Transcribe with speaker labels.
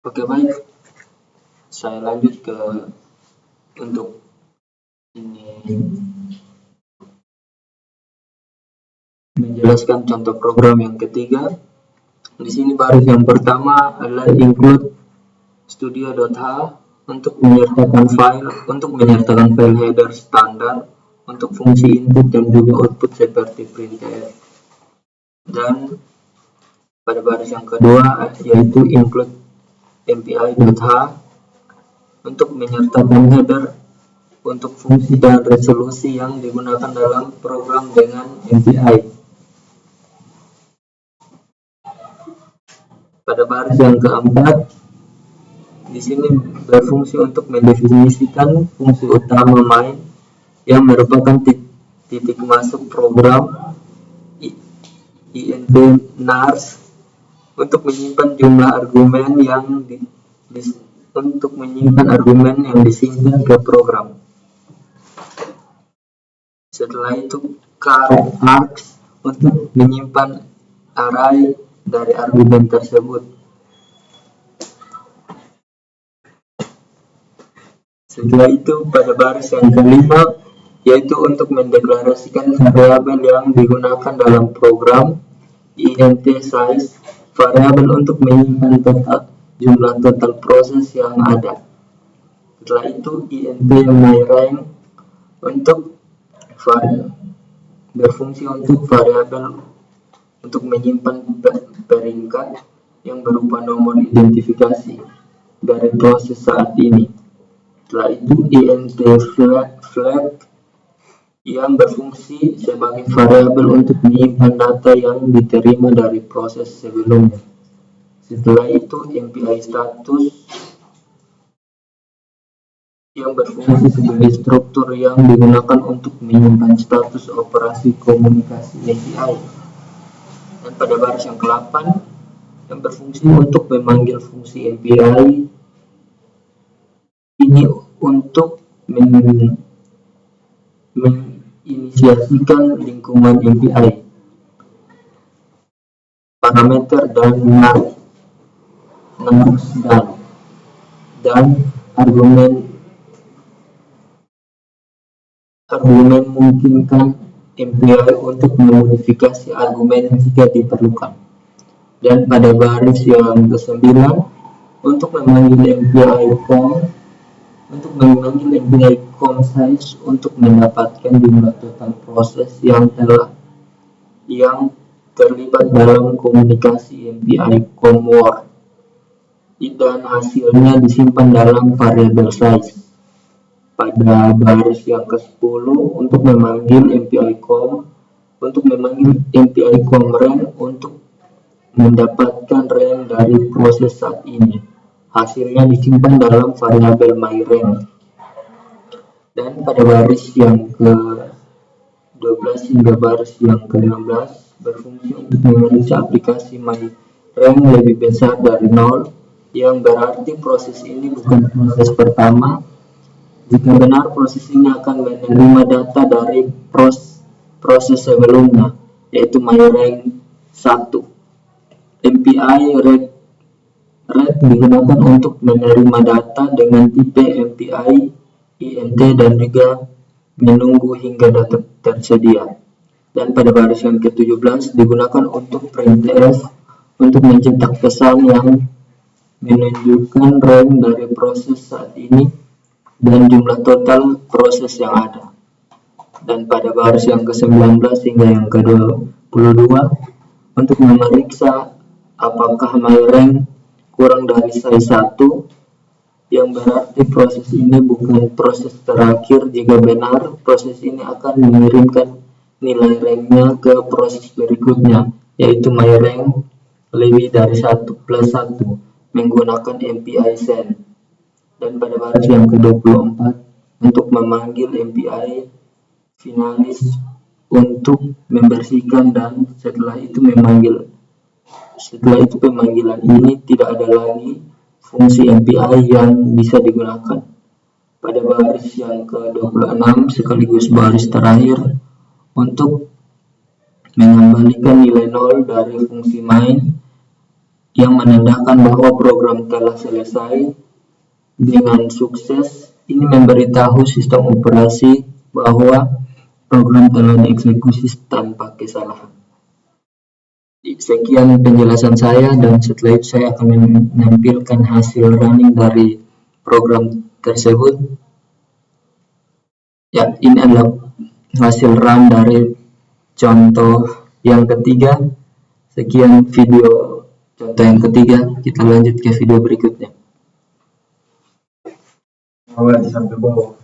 Speaker 1: Oke, baik, saya lanjut ke untuk ini menjelaskan contoh program yang ketiga. Di sini baris yang pertama adalah include studio.h untuk menyertakan file header standar untuk fungsi input dan juga output seperti printf. Dan pada baris yang kedua yaitu include mpi.h untuk menyertakan header untuk fungsi dan resolusi yang digunakan dalam program dengan MPI. Pada baris yang keempat, di sini berfungsi untuk mendefinisikan fungsi utama main yang merupakan titik masuk program int nars untuk menyimpan jumlah argumen yang disimpan ke program. Setelah itu char args untuk menyimpan array dari argumen tersebut. Setelah itu pada baris yang kelima yaitu untuk mendeklarasikan variabel yang digunakan dalam program int size, variabel untuk menyimpan jumlah total proses yang ada. Setelah itu int myRank untuk berfungsi untuk variabel untuk menyimpan peringkat yang berupa nomor identifikasi dari proses saat ini. Setelah itu int flag yang berfungsi sebagai variabel untuk menyimpan data yang diterima dari proses sebelumnya. Setelah itu mpi status yang berfungsi sebagai struktur yang digunakan untuk menyimpan status operasi komunikasi API. Dan pada baris yang ke-8 yang berfungsi untuk memanggil fungsi MPI ini untuk menginisiasikan lingkungan MPI, parameter dan nars dan argumen memungkinkan MPI untuk memodifikasi argumen jika diperlukan. Dan pada baris yang ke-9 untuk memanggil MPI com size untuk mendapatkan jumlah total proses yang terlibat dalam komunikasi MPI com word, dan hasilnya disimpan dalam variabel size. Pada baris yang ke-10 untuk memanggil MPI com rank untuk mendapatkan rank dari proses saat ini. Hasilnya disimpan dalam variabel myRank. Dan pada baris yang ke-12 hingga baris yang ke-15 berfungsi untuk memeriksa aplikasi myRank lebih besar dari 0, yang berarti proses ini bukan proses pertama. Jika benar, proses ini akan menerima data dari proses sebelumnya, yaitu myRank 1. MPI read digunakan untuk menerima data dengan tipe MPI int dan juga menunggu hingga data tersedia. Dan pada baris yang ke-17 digunakan untuk printf untuk mencetak pesan yang menunjukkan rank dari proses saat ini dan jumlah total proses yang ada. Dan pada baris yang ke-19 hingga yang ke-22 untuk memeriksa apakah myRank kurang dari size 1, yang berarti proses ini bukan proses terakhir. Jika benar, proses ini akan mengirimkan nilai ranknya ke proses berikutnya, yaitu myRank lebih dari 1 plus 1 menggunakan MPI send. Dan pada baris yang ke-24 untuk memanggil MPI finalis untuk membersihkan, dan setelah itu pemanggilan ini tidak ada lagi fungsi MPI yang bisa digunakan. Pada baris yang ke-26 sekaligus baris terakhir untuk mengembalikan nilai 0 dari fungsi main yang menandakan bahwa program telah selesai dengan sukses. Ini memberitahu sistem operasi bahwa program telah dieksekusi tanpa kesalahan. Sekian penjelasan saya, dan setelah itu saya akan menampilkan hasil running dari program tersebut. Ya, ini adalah hasil run dari contoh yang ketiga. Sekian video contoh yang ketiga, kita lanjut ke video berikutnya.
Speaker 2: Sampai bawah.